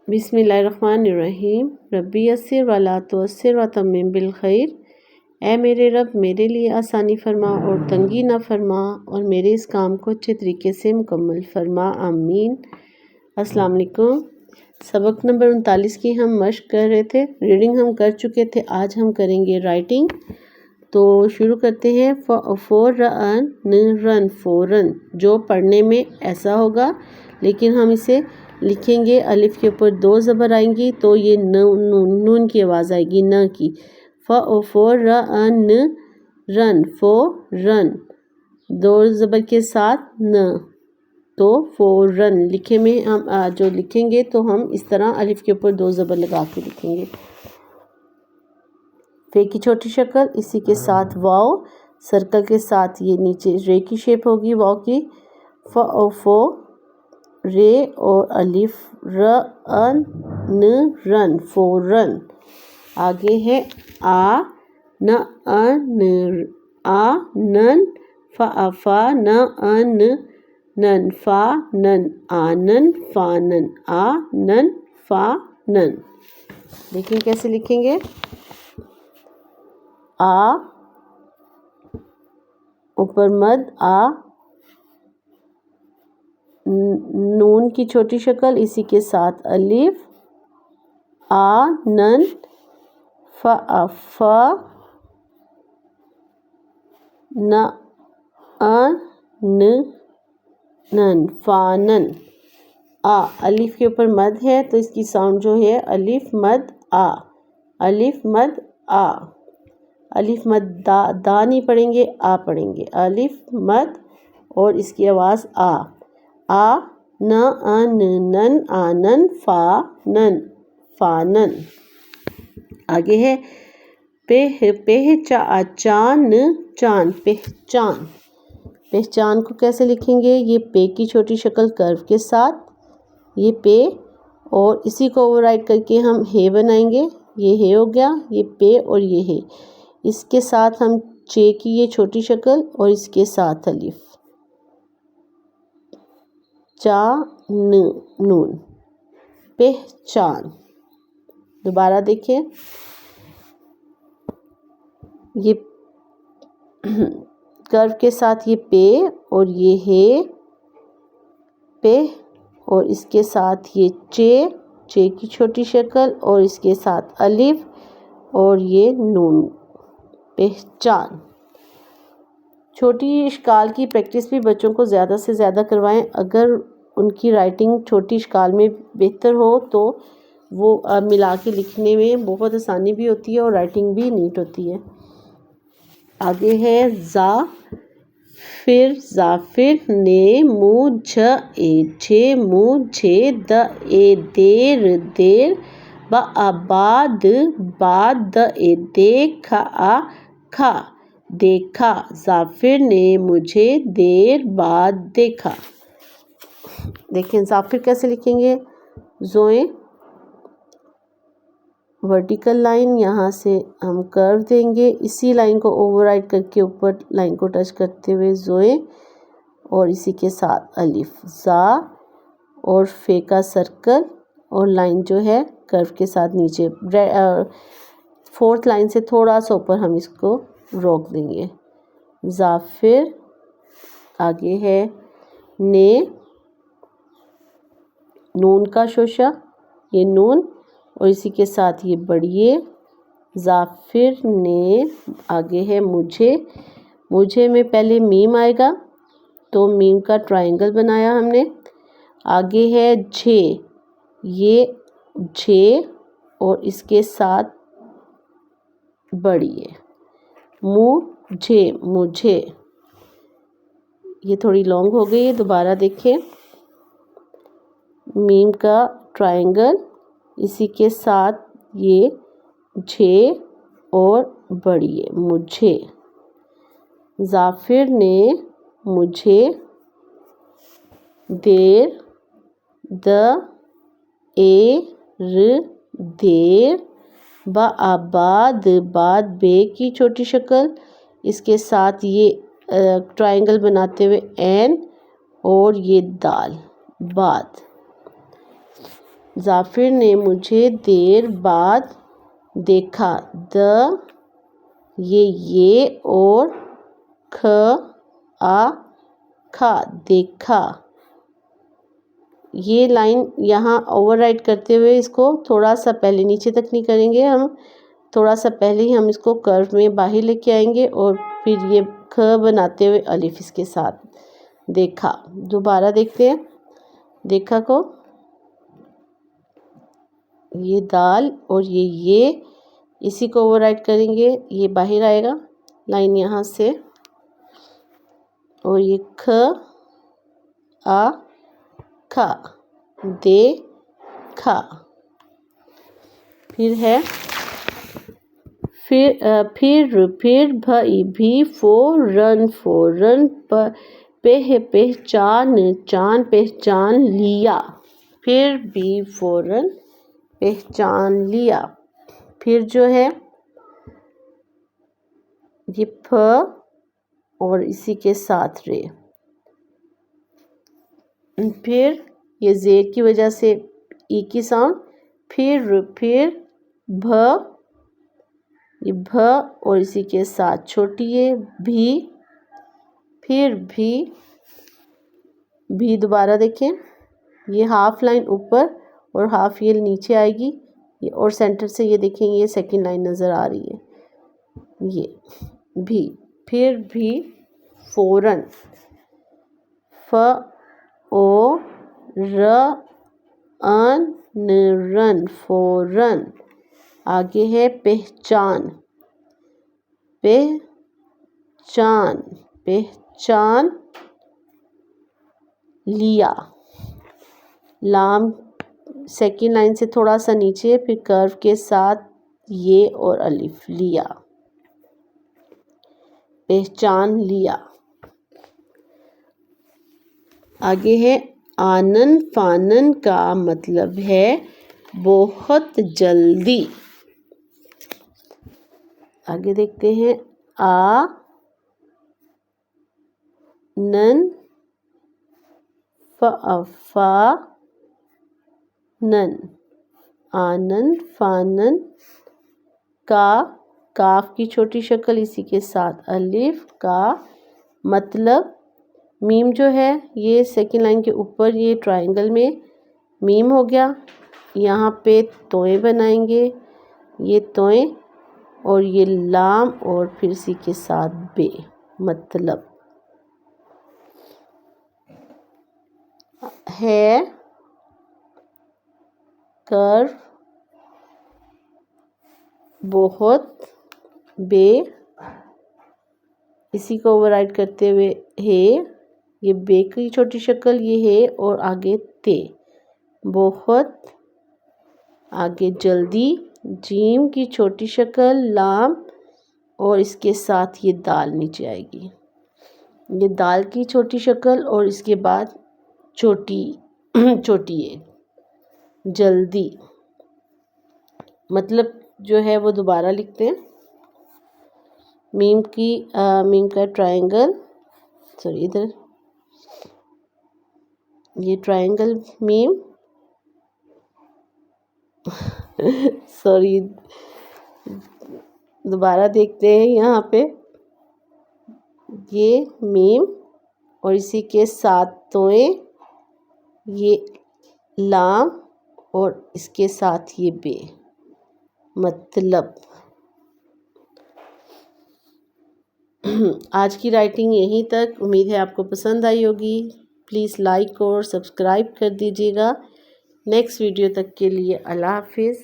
بسم اللہ الرحمن الرحیم۔ ربی یسر ولا تعسر وتمم بالخیر۔ اے میرے رب میرے لیے آسانی فرما اور تنگی نہ فرما، اور میرے اس کام کو اچھے طریقے سے مکمل فرما، آمین۔ السلام علیکم۔ سبق نمبر 39 کی ہم مشق کر رہے تھے، ریڈنگ ہم کر چکے تھے، آج ہم کریں گے رائٹنگ۔ تو شروع کرتے ہیں۔ فورن رن، فوراً، جو پڑھنے میں ایسا ہوگا لیکن ہم اسے لکھیں گے، الف کے اوپر دو زبر آئیں گی تو یہ نون کی آواز آئے گی، نہ کی۔ فورن رن، فورن، دو زبر کے ساتھ نہ، تو فورن لکھے میں ہم جو لکھیں گے تو ہم اس طرح الف کے اوپر دو زبر لگا کے لکھیں گے۔ فے کی چھوٹی شکل، اسی کے ساتھ واو، سرکل کے ساتھ یہ نیچے رے کی شیپ ہوگی واو کی، فو رے اور الف رن، رن، فورن۔ آگے ہے آنن، فانن، فانن، آنن، فانن، آنن، فانن۔ دیکھیں کیسے لکھیں گے۔ اوپر مد آ، نون کی چھوٹی شکل، اسی کے ساتھ الف، آنن، نن، فانن۔ الف کے اوپر مد ہے تو اس کی ساؤنڈ جو ہے الف مد آ، الف مد آ، الف مد دا نہیں پڑھیں گے، آ پڑھیں گے، الف مد اور اس کی آواز آ، نن، آنن، فانن، فانن۔ آگے ہے پہچان، پہچان۔ پہچان کو کیسے لکھیں گے؟ یہ پے کی چھوٹی شکل کرو کے ساتھ، یہ پے، اور اسی کو اوور رائٹ کر کے ہم ہے بنائیں گے، یہ ہے ہو گیا، یہ پے اور یہ ہے، اس کے ساتھ ہم چے کی یہ چھوٹی شکل اور اس کے ساتھ الف، نون، پہچان۔ دوبارہ دیکھیں، یہ کرو کے ساتھ یہ پے اور یہ ہے پہ، اور اس کے ساتھ یہ چے کی چھوٹی شکل اور اس کے ساتھ الف اور یہ نون، پہچان۔ چھوٹی اشکال کی پریکٹس بھی بچوں کو زیادہ سے زیادہ کروائیں، اگر ان کی رائٹنگ چھوٹی اشکال میں بہتر ہو تو وہ ملا کے لکھنے میں بہت آسانی بھی ہوتی ہے اور رائٹنگ بھی نیٹ ہوتی ہے۔ آگے ہے ظافر، نے مجھے، دیر، بعد، دیکھا، ظافر نے مجھے دیر بعد دیکھا۔ دیکھیں ظافر کیسے لکھیں گے۔ زوئیں ورٹیکل لائن، یہاں سے ہم کرو دیں گے، اسی لائن کو اوور رائٹ کر کے اوپر لائن کو ٹچ کرتے ہوئے زوئیں، اور اسی کے ساتھ الف، زا، اور فے کا سرکل اور لائن جو ہے کرو کے ساتھ نیچے، فورتھ لائن سے تھوڑا سا اوپر ہم اس کو روک دیں گے۔ ظافر۔ آگے ہے نے، نون کا شوشہ، یہ نون اور اسی کے ساتھ یہ بڑھئے، ظافر نے۔ آگے ہے مجھے میں پہلے میم آئے گا تو میم کا ٹرائنگل بنایا ہم نے۔ آگے ہے یہ اور اس کے ساتھ بڑھئے، مجھے، یہ تھوڑی لانگ ہو گئی ہے، دوبارہ دیکھیں، میم کا ٹرائنگل، اسی کے ساتھ یہ اور بڑھئے، مجھے، ظافر نے مجھے دیر، دیر، بعد، بے کی چھوٹی شکل، اس کے ساتھ یہ ٹرائنگل بناتے ہوئے این اور یہ دال، بعد۔ ظافر نے مجھے دیر بعد دیکھا. یہ اور کھا دیکھا. یہ لائن یہاں اوور رائٹ کرتے ہوئے اس کو تھوڑا سا پہلے نیچے تک نہیں کریں گے ہم, تھوڑا سا پہلے ہی ہم اس کو کرو میں باہر لے کے آئیں گے اور پھر یہ کھ بناتے ہوئے الف اس کے ساتھ. دیکھا. دوبارہ دیکھتے ہیں دیکھا کو, یہ دال اور یہ اسی کو اوور رائٹ کریں گے, یہ باہر آئے گا لائن یہاں سے, اور یہ کھا دیکھا. پھر ہے پھر بھائی بھی فوراً پہچان لیا. پھر بھی فوراً پہچان لیا. پھر جو ہے یہ پ اور اسی کے ساتھ رے. پھر یہ زیر کی وجہ سے ای کی ساؤنڈ. پھر یہ بھ اور اسی کے ساتھ چھوٹی ہے بھی. پھر بھی دوبارہ دیکھیں, یہ ہاف لائن اوپر اور ہاف یہ نیچے آئے گی, اور سینٹر سے یہ دیکھیں یہ سیکنڈ لائن نظر آ رہی ہے, یہ بھی. پھر بھی فوراً رن فوراً. آگے ہے پہچان لیا. لام سیکنڈ لائن سے تھوڑا سا نیچے, پھر کرو کے ساتھ یہ اور الف لیا. پہچان لیا. آگے ہے آنن فانن کا مطلب ہے بہت جلدی. آگے دیکھتے ہیں آنن فانن کا, کاف کی چھوٹی شکل اسی کے ساتھ الف کا مطلب. میم جو ہے یہ سیکنڈ لائن کے اوپر یہ ٹرائنگل میں میم ہو گیا. یہاں پہ توئیں بنائیں گے, یہ توئیں اور یہ لام اور پھر اسی کے ساتھ بے. مطلب ہے کر بہت بے, اسی کو اوور رائٹ کرتے ہوئے ہے, یہ بے کی چھوٹی شکل یہ ہے اور آگے تے. بہت آگے جلدی, جیم کی چھوٹی شکل لام اور اس کے ساتھ یہ دال نیچے آئے گی. یہ دال کی چھوٹی شکل اور اس کے بعد چھوٹی ہے جلدی. مطلب جو ہے وہ دوبارہ لکھتے ہیں. میم کا ٹرائنگل, ادھر یہ ٹرائنگل میم دوبارہ دیکھتے ہیں. یہاں پہ یہ میم اور اسی کے ساتھ توئیں, یہ لام اور اس کے ساتھ یہ بے. مطلب آج کی رائٹنگ یہیں تک. امید ہے آپ کو پسند آئی ہوگی. پلیز لائک اور سبسکرائب کر دیجیے گا. نیکسٹ ویڈیو تک کے لیے اللہ حافظ.